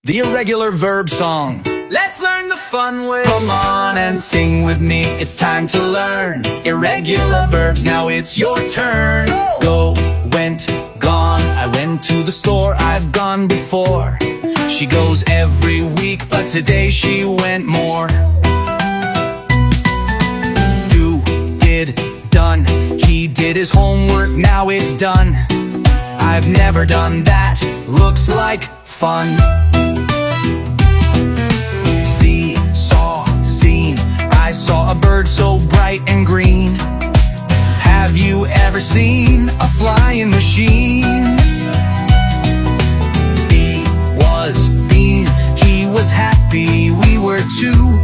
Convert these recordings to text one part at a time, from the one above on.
The Irregular Verb song. Let's learn the fun way. Come on and sing with me, it's time to learn irregular verbs, now it's your turn. Go, went, gone, I went to the store, I've gone before. She goes every week, but today she went more. Do, did, done, he did his homework, now it's done. I've never done that, looks like fun. See, saw, seen, I saw a bird so bright and green. Have you ever seen a flying machine? He was mean, he was happy, we were two.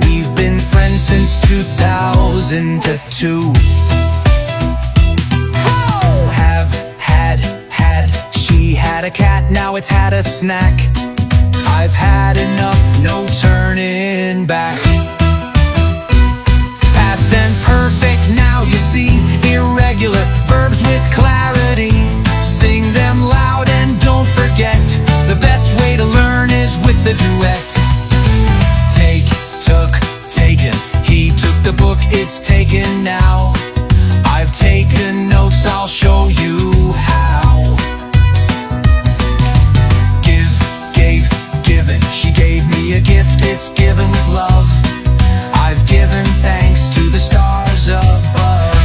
We've been friends since 2002. She had a cat, now it's had a snack. I've had enough, no turning back. Past and perfect, now you see irregular verbs with clarity. Sing them loud and don't forget, the best way to learn is with the duet. Take, took, taken, he took the book, it's taken now. I've taken notes, I'll show you how. She gave me a gift, it's given with love. I've given thanks to the stars above.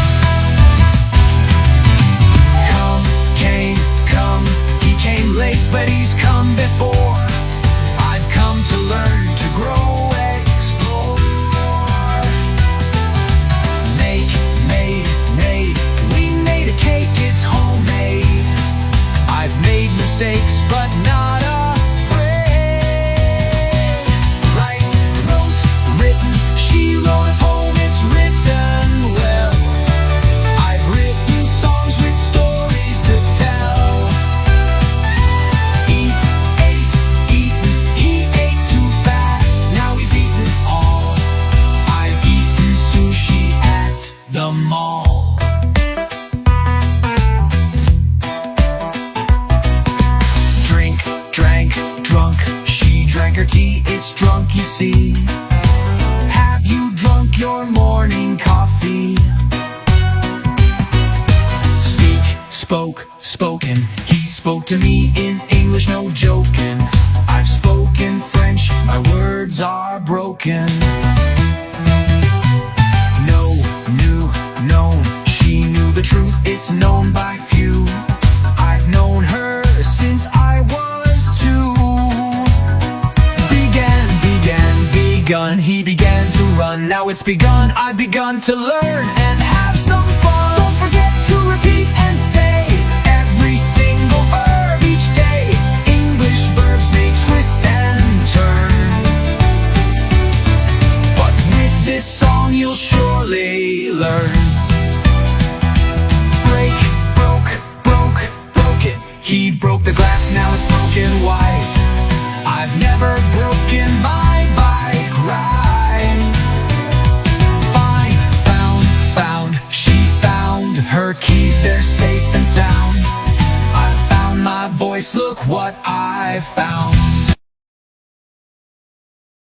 Come, came, come, he came late, but he's come before. I've come to learn, to grow, explore. Make, made, we made a cake, it's homemade. I've made mistakes, but not the mall. Drink, drank, drunk, she drank her tea, it's drunk you see. Have you drunk your morning coffee? Speak, spoke, spoken, he spoke to me in English, no joking. I've spoken French, my words are broken. The truth, it's known by few. I've known her since I was 2. Begun, he began to run. Now it's begun, I've begun to learn and have some fun. Don't forget to repeat and say every single verb each day. English verbs may twist and turn, but with this song you'll surely learn. He broke the glass, now it's broken white. I've never broken my bike ride. Found, she found her keys, they're safe and sound. I found my voice, look what I found.